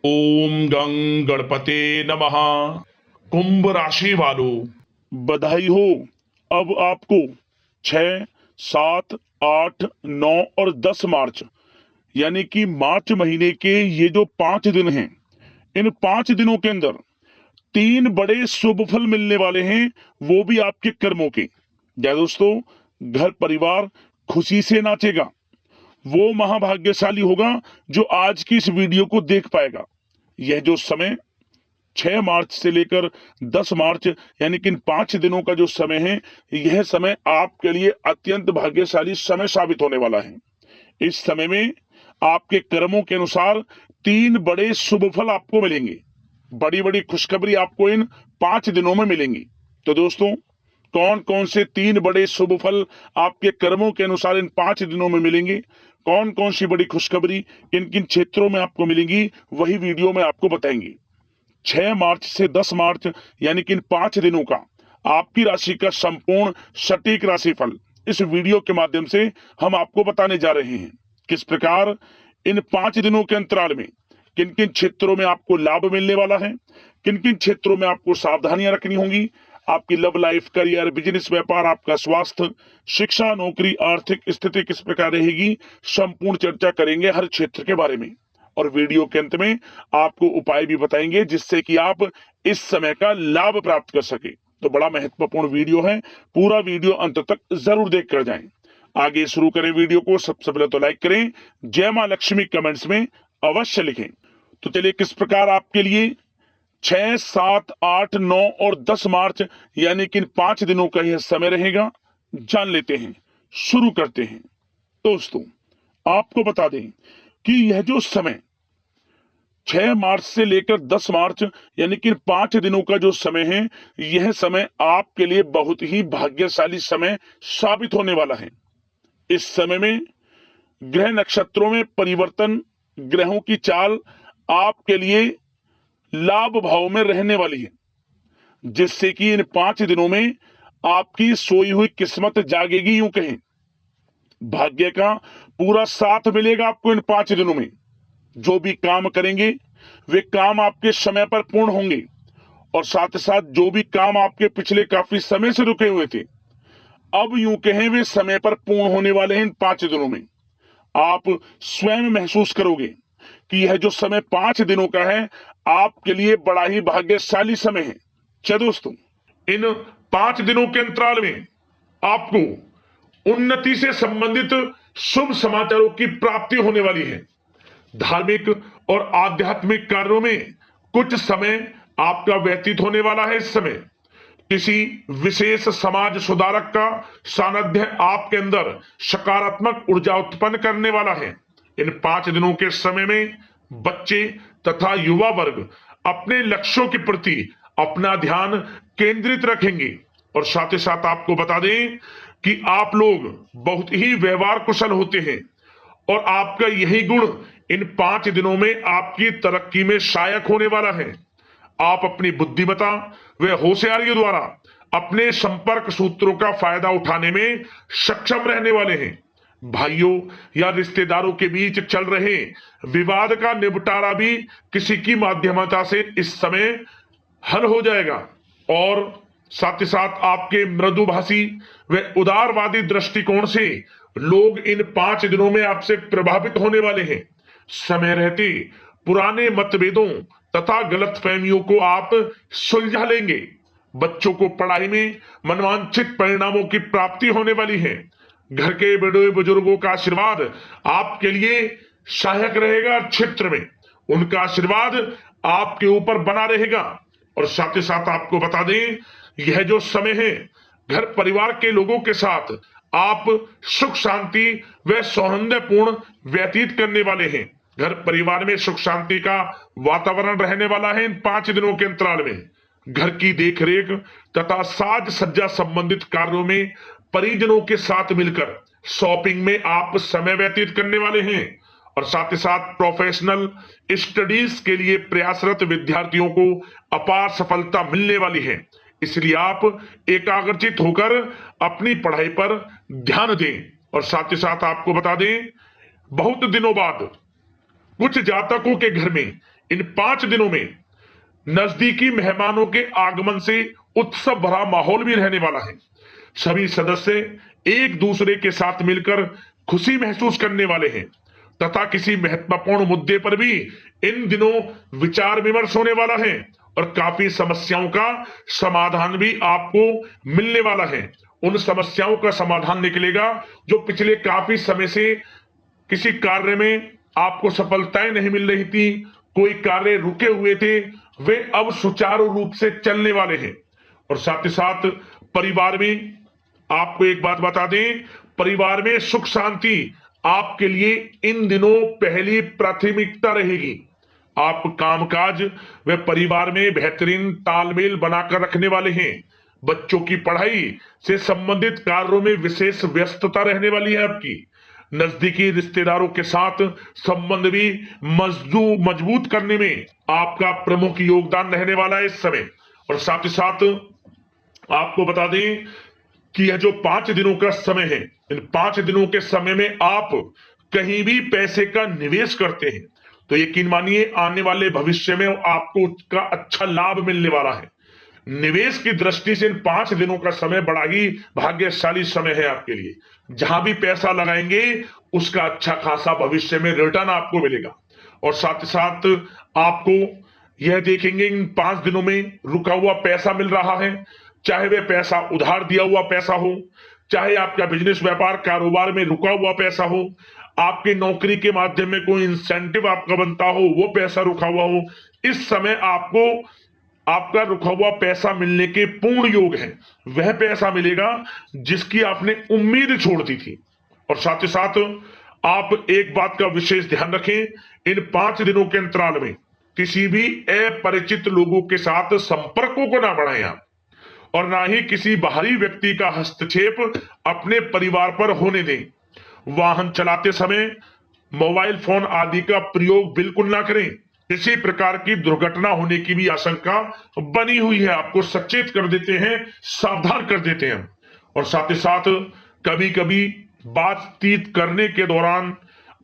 ओम गं गणपते नमः। कुंभ राशि वालों, बधाई हो। अब आपको 6, 7, 8, 9 और 10 मार्च यानी कि मार्च महीने के ये जो 5 दिन हैं, इन 5 दिनों के अंदर 3 बड़े शुभ फल मिलने वाले हैं, वो भी आपके कर्मों के। क्या दोस्तों, घर परिवार खुशी से नाचेगा। वो महाभाग्यशाली होगा जो आज की इस वीडियो को देख पाएगा। यह जो समय 6 मार्च से लेकर 10 मार्च यानी कि इन 5 दिनों का जो समय है, यह समय आपके लिए अत्यंत भाग्यशाली समय साबित होने वाला है। इस समय में आपके कर्मों के अनुसार 3 बड़े शुभ फल आपको मिलेंगे। बड़ी बड़ी खुशखबरी आपको इन 5 दिनों में मिलेंगी। तो दोस्तों, कौन कौन से 3 बड़े शुभ फल आपके कर्मों के अनुसार इन 5 दिनों में मिलेंगे, कौन कौन सी बड़ी खुशखबरी किन किन क्षेत्रों में आपको मिलेंगी, वही वीडियो में आपको बताएंगे। 6 मार्च से 10 मार्च यानी कि इन 5 दिनों का आपकी राशि का संपूर्ण सटीक राशिफल इस वीडियो के माध्यम से हम आपको बताने जा रहे हैं। किस प्रकार इन 5 दिनों के अंतराल में किन किन क्षेत्रों में आपको लाभ मिलने वाला है, किन किन क्षेत्रों में आपको सावधानियां रखनी होंगी, आपकी लव लाइफ, करियर, बिजनेस, व्यापार, आपका स्वास्थ्य, शिक्षा, नौकरी, आर्थिक स्थिति किस प्रकार रहेगी, संपूर्ण चर्चा करेंगे हर क्षेत्र के बारे में। और वीडियो के अंत में आपको उपाय भी बताएंगे जिससे कि आप इस समय का लाभ प्राप्त कर सके। तो बड़ा महत्वपूर्ण वीडियो है, पूरा वीडियो अंत तक जरूर देख कर जाएं। आगे शुरू करें वीडियो को। सबसे पहले तो लाइक करें, जय मां लक्ष्मी कमेंट्स में अवश्य लिखें। तो चलिए, किस प्रकार आपके लिए 6, 7, 8, 9 और 10 मार्च यानी कि इन 5 दिनों का यह समय रहेगा, जान लेते हैं। शुरू करते हैं। दोस्तों, आपको बता दें कि यह जो समय 6 मार्च से लेकर 10 मार्च यानी कि 5 दिनों का जो समय है, यह समय आपके लिए बहुत ही भाग्यशाली समय साबित होने वाला है। इस समय में ग्रह नक्षत्रों में परिवर्तन, ग्रहों की चाल आपके लिए लाभ भाव में रहने वाली है, जिससे कि इन 5 दिनों में आपकी सोई हुई किस्मत जागेगी। यूं कहें, भाग्य का पूरा साथ मिलेगा आपको इन 5 दिनों में। जो भी काम करेंगे वे काम आपके समय पर पूर्ण होंगे, और साथ ही साथ जो भी काम आपके पिछले काफी समय से रुके हुए थे, अब यूं कहें वे समय पर पूर्ण होने वाले हैं। इन 5 दिनों में आप स्वयं महसूस करोगे कि यह जो समय 5 दिनों का है, आपके लिए बड़ा ही भाग्यशाली समय है। क्या दोस्तों, इन 5 दिनों के अंतराल में आपको उन्नति से संबंधित शुभ समाचारों की प्राप्ति होने वाली है। धार्मिक और आध्यात्मिक कार्यों में कुछ समय आपका व्यतीत होने वाला है। इस समय किसी विशेष समाज सुधारक का सानिध्य आपके अंदर सकारात्मक ऊर्जा उत्पन्न करने वाला है। इन 5 दिनों के समय में बच्चे तथा युवा वर्ग अपने लक्ष्यों के प्रति अपना ध्यान केंद्रित रखेंगे। और साथ ही साथ आपको बता दें कि आप लोग बहुत ही व्यवहार कुशल होते हैं, और आपका यही गुण इन 5 दिनों में आपकी तरक्की में सहायक होने वाला है। आप अपनी बुद्धिमत्ता व होशियारी द्वारा अपने संपर्क सूत्रों का फायदा उठाने में सक्षम रहने वाले हैं। भाइयों या रिश्तेदारों के बीच चल रहे विवाद का निपटारा भी किसी की माध्यमता से इस समय हल हो जाएगा। और साथ ही साथ आपके मृदुभाषी व उदारवादी दृष्टिकोण से लोग इन 5 दिनों में आपसे प्रभावित होने वाले हैं। समय रहते पुराने मतभेदों तथा गलतफहमियों को आप सुलझा लेंगे। बच्चों को पढ़ाई में मनवांछित परिणामों की प्राप्ति होने वाली है। घर के बड़े बुजुर्गों का आशीर्वाद आपके लिए सहायक रहेगा। क्षेत्र में उनका आशीर्वाद आपके ऊपर बना रहेगा। और साथ ही साथ आपको बता दें, यह जो समय है, घर परिवार के लोगों के साथ आप सुख शांति व सौहार्दपूर्ण व्यतीत करने वाले हैं। घर परिवार में सुख शांति का वातावरण रहने वाला है। इन 5 दिनों के अंतराल में घर की देखरेख तथा साज सज्जा संबंधित कार्यों में परिजनों के साथ मिलकर शॉपिंग में आप समय व्यतीत करने वाले हैं। और साथ ही साथ प्रोफेशनल स्टडीज के लिए प्रयासरत विद्यार्थियों को अपार सफलता मिलने वाली है। इसलिए आप एकाग्रचित होकर अपनी पढ़ाई पर ध्यान दें। और साथ ही साथ आपको बता दें, बहुत दिनों बाद कुछ जातकों के घर में इन 5 दिनों में नजदीकी मेहमानों के आगमन से उत्सव भरा माहौल भी रहने वाला है। सभी सदस्य एक दूसरे के साथ मिलकर खुशी महसूस करने वाले हैं तथा किसी महत्वपूर्ण मुद्दे पर भी इन दिनों विचार विमर्श होने वाला है और काफी समस्याओं का समाधान भी आपको मिलने वाला है। उन समस्याओं का समाधान निकलेगा जो पिछले काफी समय से किसी कार्य में आपको सफलताएं नहीं मिल रही थी, कोई कार्य रुके हुए थे, वे अब सुचारू रूप से चलने वाले हैं। और साथ ही साथ परिवार में आपको एक बात बता दें, परिवार में सुख शांति आपके लिए इन दिनों पहली प्राथमिकता रहेगी। आप कामकाज व परिवार में बेहतरीन तालमेल बनाकर रखने वाले हैं। बच्चों की पढ़ाई से संबंधित कार्यों में विशेष व्यस्तता रहने वाली है आपकी। नजदीकी रिश्तेदारों के साथ संबंध भी मजबूत करने में आपका प्रमुख योगदान रहने वाला है इस समय। और साथ ही साथ आपको बता दें कि यह जो 5 दिनों का समय है, इन 5 दिनों के समय में आप कहीं भी पैसे का निवेश करते हैं तो यकीन मानिए आने वाले भविष्य में आपको उसका अच्छा लाभ मिलने वाला है। निवेश की दृष्टि से इन 5 दिनों का समय बड़ा ही भाग्यशाली समय है आपके लिए। जहां भी पैसा लगाएंगे उसका अच्छा खासा भविष्य में रिटर्न आपको मिलेगा। और साथ ही साथ आपको यह देखेंगे इन 5 दिनों में रुका हुआ पैसा मिल रहा है, चाहे वह पैसा उधार दिया हुआ पैसा हो, चाहे आपका बिजनेस व्यापार कारोबार में रुका हुआ पैसा हो, आपकी नौकरी के माध्यम में कोई इंसेंटिव आपका बनता हो, वो पैसा रुका हुआ हो, इस समय आपको आपका रुका हुआ पैसा मिलने के पूर्ण योग है। वह पैसा मिलेगा जिसकी आपने उम्मीद छोड़ दी थी। और साथ ही साथ आप एक बात का विशेष ध्यान रखें, इन 5 दिनों के अंतराल में किसी भी अपरिचित लोगों के साथ संपर्कों को ना बढ़ाएं आप, और ना ही किसी बाहरी व्यक्ति का हस्तक्षेप अपने परिवार पर होने दें। वाहन चलाते समय मोबाइल फोन आदि का प्रयोग बिल्कुल ना करें। किसी प्रकार की दुर्घटना होने की भी आशंका बनी हुई है, आपको सचेत कर देते हैं, सावधान कर देते हैं। और साथ ही साथ कभी कभी बातचीत करने के दौरान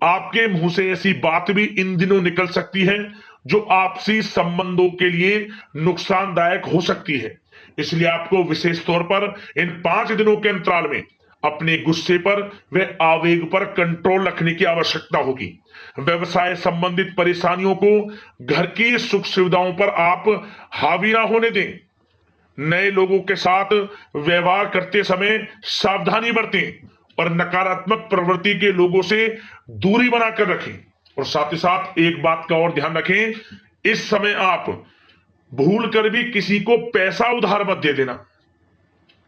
आपके मुंह से ऐसी बात भी इन दिनों निकल सकती है जो आपसी संबंधों के लिए नुकसानदायक हो सकती है। इसलिए आपको विशेष तौर पर इन 5 दिनों के अंतराल में अपने गुस्से पर व आवेग पर कंट्रोल रखने की आवश्यकता होगी। व्यवसाय संबंधित परेशानियों को घर की सुख सुविधाओं पर आप हावी ना होने दें। नए लोगों के साथ व्यवहार करते समय सावधानी बरतें और नकारात्मक प्रवृत्ति के लोगों से दूरी बनाकर रखें। और साथ ही साथ एक बात का और ध्यान रखें, इस समय आप भूल कर भी किसी को पैसा उधार मत दे देना।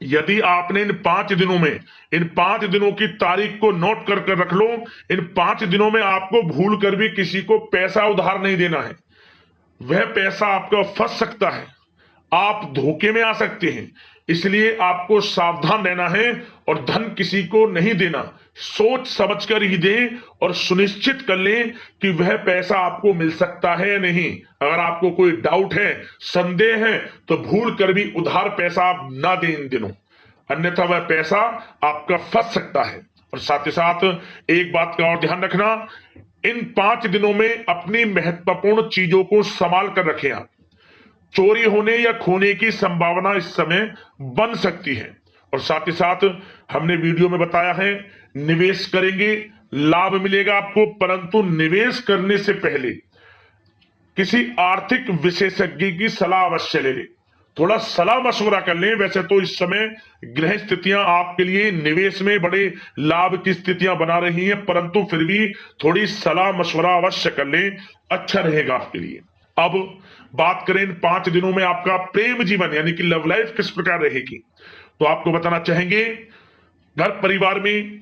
यदि आपने इन 5 दिनों में इन 5 दिनों की तारीख को नोट कर कर रख लो, इन 5 दिनों में आपको भूल कर भी किसी को पैसा उधार नहीं देना है। वह पैसा आपका फंस सकता है, आप धोखे में आ सकते हैं। इसलिए आपको सावधान रहना है और धन किसी को नहीं देना। सोच समझ कर ही दें और सुनिश्चित कर लें कि वह पैसा आपको मिल सकता है या नहीं। अगर आपको कोई डाउट है, संदेह है, तो भूल कर भी उधार पैसा आप ना दें इन दिनों, अन्यथा वह पैसा आपका फंस सकता है। और साथ ही साथ एक बात का और ध्यान रखना, इन 5 दिनों में अपनी महत्वपूर्ण चीजों को संभाल कर रखें आप। चोरी होने या खोने की संभावना इस समय बन सकती है। और साथ ही साथ हमने वीडियो में बताया है, निवेश करेंगे लाभ मिलेगा आपको, परंतु निवेश करने से पहले किसी आर्थिक विशेषज्ञ की सलाह अवश्य ले लें, थोड़ा सलाह मशवरा कर लें। वैसे तो इस समय ग्रह स्थितियां आपके लिए निवेश में बड़े लाभ की स्थितियां बना रही हैं, परंतु फिर भी थोड़ी सलाह मशवरा अवश्य कर लें, अच्छा रहेगा आपके लिए। अब बात करें इन 5 दिनों में आपका प्रेम जीवन यानी कि लव लाइफ किस प्रकार रहेगी, तो आपको बताना चाहेंगे घर परिवार में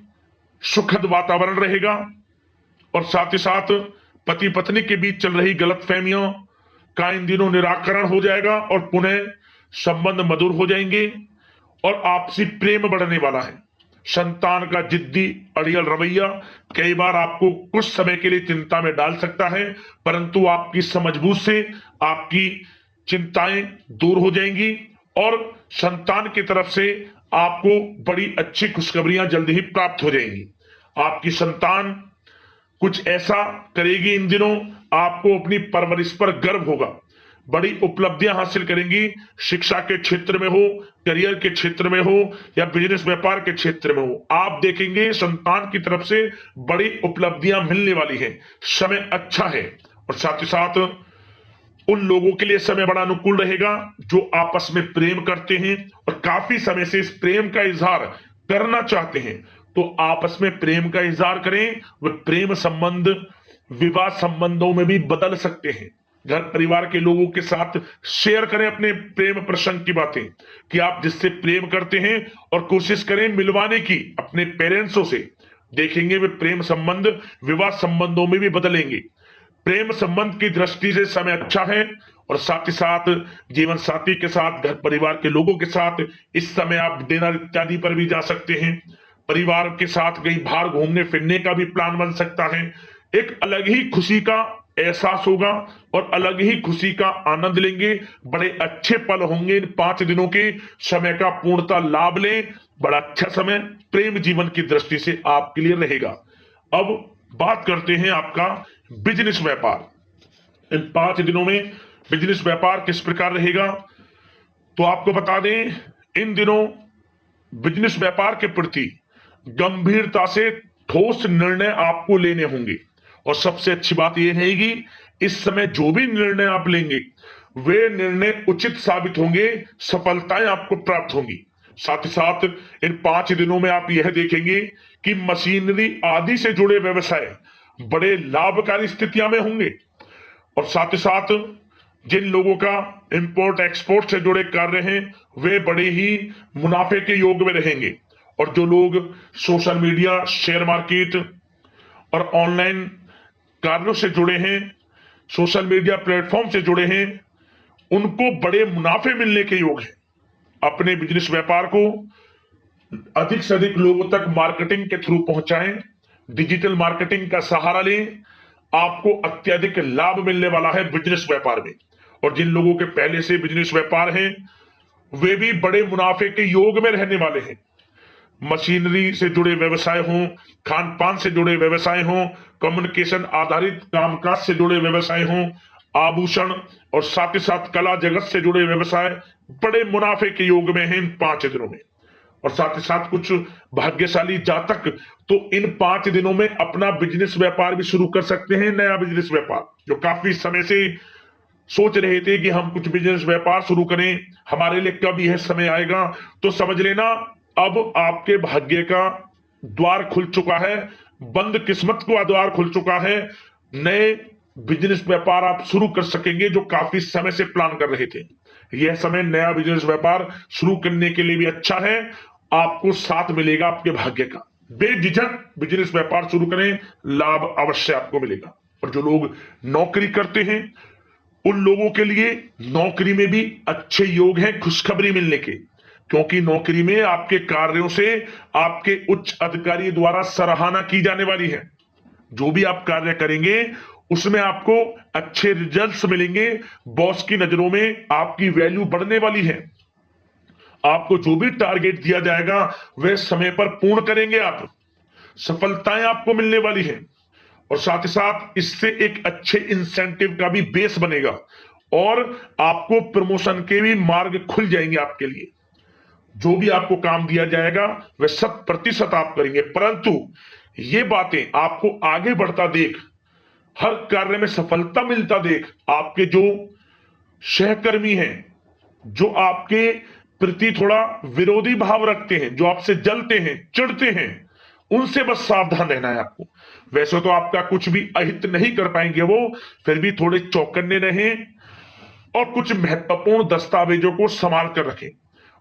सुखद वातावरण रहेगा। और साथ ही साथ पति पत्नी के बीच चल रही गलतफहमियों का इन दिनों निराकरण हो जाएगा और पुनः संबंध मधुर हो जाएंगे और आपसी प्रेम बढ़ने वाला है। संतान का जिद्दी अड़ियल रवैया कई बार आपको कुछ समय के लिए चिंता में डाल सकता है, परंतु आपकी समझबूझ से आपकी चिंताएं दूर हो जाएंगी और संतान की तरफ से आपको बड़ी अच्छी खुशखबरियां जल्दी ही प्राप्त हो जाएंगी। आपकी संतान कुछ ऐसा करेगी इन दिनों, आपको अपनी परवरिश पर गर्व होगा। बड़ी उपलब्धियां हासिल करेंगी, शिक्षा के क्षेत्र में हो, करियर के क्षेत्र में हो या बिजनेस व्यापार के क्षेत्र में हो। आप देखेंगे संतान की तरफ से बड़ी उपलब्धियां मिलने वाली हैं। समय अच्छा है और साथ ही साथ उन लोगों के लिए समय बड़ा अनुकूल रहेगा जो आपस में प्रेम करते हैं और काफी समय से इस प्रेम का इजहार करना चाहते हैं। तो आपस में प्रेम का इजहार करें। वह प्रेम संबंध विवाह संबंधों में भी बदल सकते हैं। घर परिवार के लोगों के साथ शेयर करें अपने प्रेम प्रसंग की बातें कि आप जिससे प्रेम करते हैं और कोशिश करें मिलवाने की अपने पेरेंट्सों से। देखेंगे वे प्रेम संबंध विवाह संबंधों में भी बदलेंगे। प्रेम संबंध की दृष्टि से समय अच्छा है और साथ ही साथ जीवन साथी के साथ, घर परिवार के लोगों के साथ इस समय आप डिनर इत्यादि पर भी जा सकते हैं। परिवार के साथ कहीं बाहर घूमने फिरने का भी प्लान बन सकता है। एक अलग ही खुशी का एहसास होगा और अलग ही खुशी का आनंद लेंगे। बड़े अच्छे पल होंगे। इन 5 दिनों के समय का पूर्णता लाभ लें। बड़ा अच्छा समय प्रेम जीवन की दृष्टि से आपके लिए रहेगा। अब बात करते हैं आपका बिजनेस व्यापार। इन 5 दिनों में बिजनेस व्यापार किस प्रकार रहेगा, तो आपको बता दें, इन दिनों बिजनेस व्यापार के प्रति गंभीरता से ठोस निर्णय आपको लेने होंगे। और सबसे अच्छी बात यह रहेगी, इस समय जो भी निर्णय आप लेंगे वे निर्णय उचित साबित होंगे, सफलताएं आपको प्राप्त होंगी। साथ ही साथ इन 5 दिनों में आप यह देखेंगे कि मशीनरी आदि से जुड़े व्यवसाय बड़े लाभकारी स्थितियां में होंगे। और साथ ही साथ जिन लोगों का इंपोर्ट एक्सपोर्ट से जुड़े कार्य हैं वे बड़े ही मुनाफे के योग में रहेंगे। और जो लोग सोशल मीडिया, शेयर मार्केट और ऑनलाइन कार्यों से जुड़े हैं, सोशल मीडिया प्लेटफॉर्म से जुड़े हैं, उनको बड़े मुनाफे मिलने के योग हैं। अपने बिजनेस व्यापार को अधिक से अधिक लोगों तक मार्केटिंग के थ्रू पहुंचाएं, डिजिटल मार्केटिंग का सहारा लें। आपको अत्यधिक लाभ मिलने वाला है बिजनेस व्यापार में। और जिन लोगों के पहले से बिजनेस व्यापार हैं वे भी बड़े मुनाफे के योग में रहने वाले हैं। मशीनरी से जुड़े व्यवसाय हों, खान पान से जुड़े व्यवसाय हों, कम्युनिकेशन आधारित कामकाज से जुड़े व्यवसाय हों, आभूषण और साथ ही साथ कला जगत से जुड़े व्यवसाय बड़े मुनाफे के योग में हैं इन 5 दिनों में। और साथ ही साथ कुछ भाग्यशाली जातक तो इन 5 दिनों में अपना बिजनेस व्यापार भी शुरू कर सकते हैं। नया बिजनेस व्यापार जो काफी समय से सोच रहे थे कि हम कुछ बिजनेस व्यापार शुरू करें, हमारे लिए कब यह समय आएगा, तो समझ लेना अब आपके भाग्य का द्वार खुल चुका है। बंद किस्मत का द्वार खुल चुका है। नए बिजनेस व्यापार आप शुरू कर सकेंगे जो काफी समय से प्लान कर रहे थे। यह समय नया बिजनेस व्यापार शुरू करने के लिए भी अच्छा है। आपको साथ मिलेगा आपके भाग्य का। बेझिझक बिजनेस व्यापार शुरू करें, लाभ अवश्य आपको मिलेगा। और जो लोग नौकरी करते हैं उन लोगों के लिए नौकरी में भी अच्छे योग हैं खुशखबरी मिलने के, क्योंकि नौकरी में आपके कार्यों से आपके उच्च अधिकारी द्वारा सराहना की जाने वाली है। जो भी आप कार्य करेंगे उसमें आपको अच्छे रिजल्ट्स मिलेंगे। बॉस की नजरों में आपकी वैल्यू बढ़ने वाली है। आपको जो भी टारगेट दिया जाएगा वह समय पर पूर्ण करेंगे आप। सफलताएं आपको मिलने वाली है। और साथ ही साथ इससे एक अच्छे इंसेंटिव का भी बेस बनेगा और आपको प्रमोशन के भी मार्ग खुल जाएंगे आपके लिए। जो भी आपको काम दिया जाएगा वह 100% आप करेंगे। परंतु ये बातें आपको आगे बढ़ता देख, हर कार्य में सफलता मिलता देख, आपके जो सहकर्मी हैं, जो आपके प्रति थोड़ा विरोधी भाव रखते हैं, जो आपसे जलते हैं, चिढ़ते हैं, उनसे बस सावधान रहना है आपको। वैसे तो आपका कुछ भी अहित नहीं कर पाएंगे वो, फिर भी थोड़े चौकन्ने रहें और कुछ महत्वपूर्ण दस्तावेजों को संभाल कर रखें।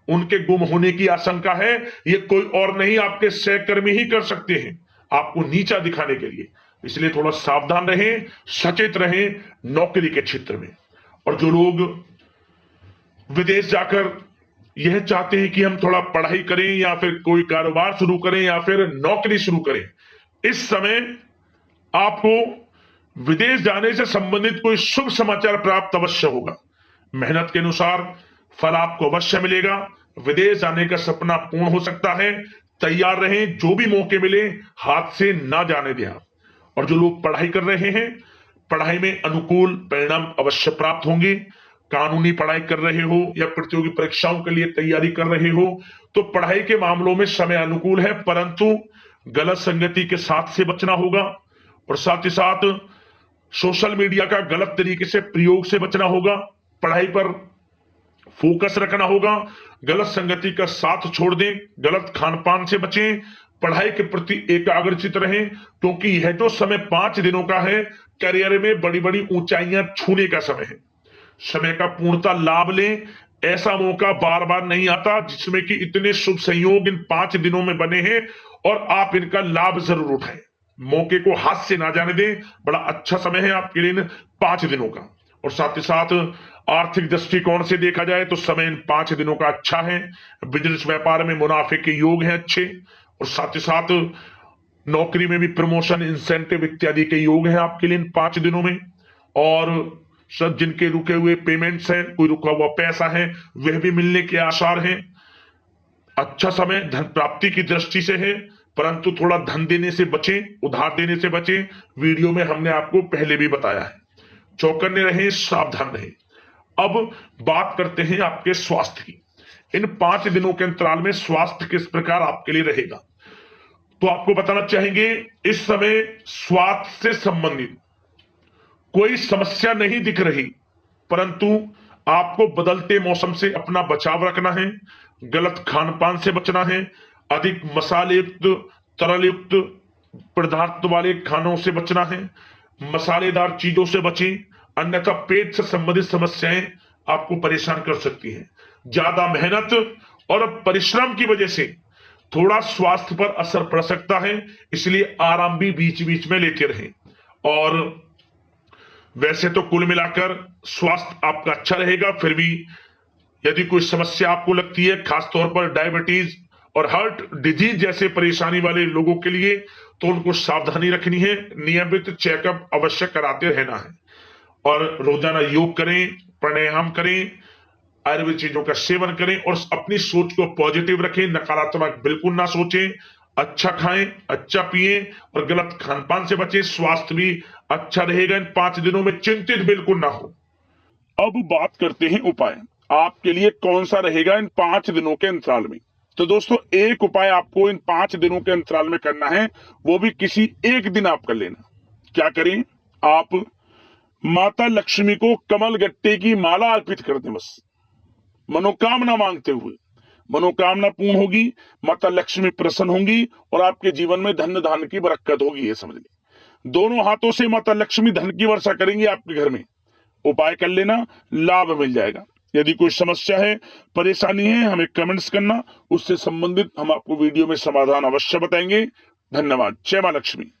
उनके गुम होने की आशंका है, ये कोई और नहीं आपके सहकर्मी ही कर सकते हैं आपको नीचा दिखाने के लिए। इसलिए थोड़ा सावधान रहें, सचेत रहें नौकरी के क्षेत्र में। और जो लोग विदेश जाकर यह चाहते हैं कि हम थोड़ा पढ़ाई करें या फिर कोई कारोबार शुरू करें या फिर नौकरी शुरू करें, इस समय आपको विदेश जाने से संबंधित कोई शुभ समाचार प्राप्त अवश्य होगा। मेहनत के अनुसार फल आपको अवश्य मिलेगा। विदेश जाने का सपना पूर्ण हो सकता है। तैयार रहें, जो भी मौके मिले हाथ से ना जाने दें। और जो लोग पढ़ाई कर रहे हैं, पढ़ाई में अनुकूल परिणाम अवश्य प्राप्त होंगे। कानूनी पढ़ाई कर रहे हो या प्रतियोगी परीक्षाओं के लिए तैयारी कर रहे हो तो पढ़ाई के मामलों में समय अनुकूल है, परंतु गलत संगति के साथ से बचना होगा और साथ ही साथ सोशल मीडिया का गलत तरीके से प्रयोग से बचना होगा। पढ़ाई पर फोकस रखना होगा, गलत संगति का साथ छोड़ दें, गलत खान पान से बचें, पढ़ाई के प्रति एकाग्रचित रहें, क्योंकि यह जो समय 5 दिनों का है, करियर में बड़ी बड़ी ऊंचाइयां छूने का समय है। समय का पूर्णता लाभ लें, ऐसा मौका बार बार नहीं आता जिसमें कि इतने शुभ संयोग इन 5 दिनों में बने हैं और आप इनका लाभ जरूर उठाएं। मौके को हाथ से ना जाने दें, बड़ा अच्छा समय है आपके लिए इन 5 दिनों का। और साथ ही साथ आर्थिक दृष्टिकोण से देखा जाए तो समय इन 5 दिनों का अच्छा है। बिजनेस व्यापार में मुनाफे के योग हैं अच्छे, और साथ ही साथ नौकरी में भी प्रमोशन, इंसेंटिव इत्यादि के योग हैं आपके लिए इन 5 दिनों में। और सब जिनके रुके हुए पेमेंट्स हैं, कोई रुका हुआ पैसा है, वह भी मिलने के आसार हैं। अच्छा समय धन प्राप्ति की दृष्टि से है, परंतु थोड़ा धन देने से बचें, उधार देने से बचें। वीडियो में हमने आपको पहले भी बताया है। चौकन्ने रहें, सावधान रहें। अब बात करते हैं आपके स्वास्थ्य की। इन 5 दिनों के अंतराल में स्वास्थ्य किस प्रकार आपके लिए रहेगा, तो आपको बताना चाहेंगे इस समय स्वास्थ्य से संबंधित कोई समस्या नहीं दिख रही, परंतु आपको बदलते मौसम से अपना बचाव रखना है, गलत खान पान से बचना है, अधिक मसाले युक्त, तरल युक्त पदार्थ वाले खानों से बचना है, मसालेदार चीजों से बचें, अन्यथा पेट से संबंधित समस्याएं आपको परेशान कर सकती हैं। ज्यादा मेहनत और परिश्रम की वजह से थोड़ा स्वास्थ्य पर असर पड़ सकता है, इसलिए आराम भी बीच बीच में लेते रहें। और वैसे तो कुल मिलाकर स्वास्थ्य आपका अच्छा रहेगा, फिर भी यदि कोई समस्या आपको लगती है, खासतौर पर डायबिटीज और हार्ट डिजीज जैसे परेशानी वाले लोगों के लिए, तो उनको सावधानी रखनी है, नियमित चेकअप अवश्य कराते रहना है और रोजाना योग करें, प्राणायाम करें, आयुर्वेद चीजों का सेवन करें और अपनी सोच को पॉजिटिव रखें, नकारात्मक बिल्कुल ना सोचें, अच्छा खाएं, अच्छा पिएं और गलत खान पान से बचें। स्वास्थ्य भी अच्छा रहेगा इन 5 दिनों में, चिंतित बिल्कुल ना हो। अब बात करते हैं उपाय, आपके लिए कौन सा रहेगा इन 5 दिनों के अंतराल में। तो दोस्तों, एक उपाय आपको इन 5 दिनों के अंतराल में करना है, वो भी किसी एक दिन आप कर लेना। क्या करें, आप माता लक्ष्मी को कमल गट्टे की माला अर्पित कर दें, बस मनोकामना मांगते हुए। मनोकामना पूर्ण होगी, माता लक्ष्मी प्रसन्न होंगी और आपके जीवन में धन धान्य की बरकत होगी, ये समझ लें। दोनों हाथों से माता लक्ष्मी धन की वर्षा करेंगी आपके घर में। उपाय कर लेना, लाभ मिल जाएगा। यदि कोई समस्या है, परेशानी है, हमें कमेंट्स करना, उससे संबंधित हम आपको वीडियो में समाधान अवश्य बताएंगे। धन्यवाद। जय मां लक्ष्मी।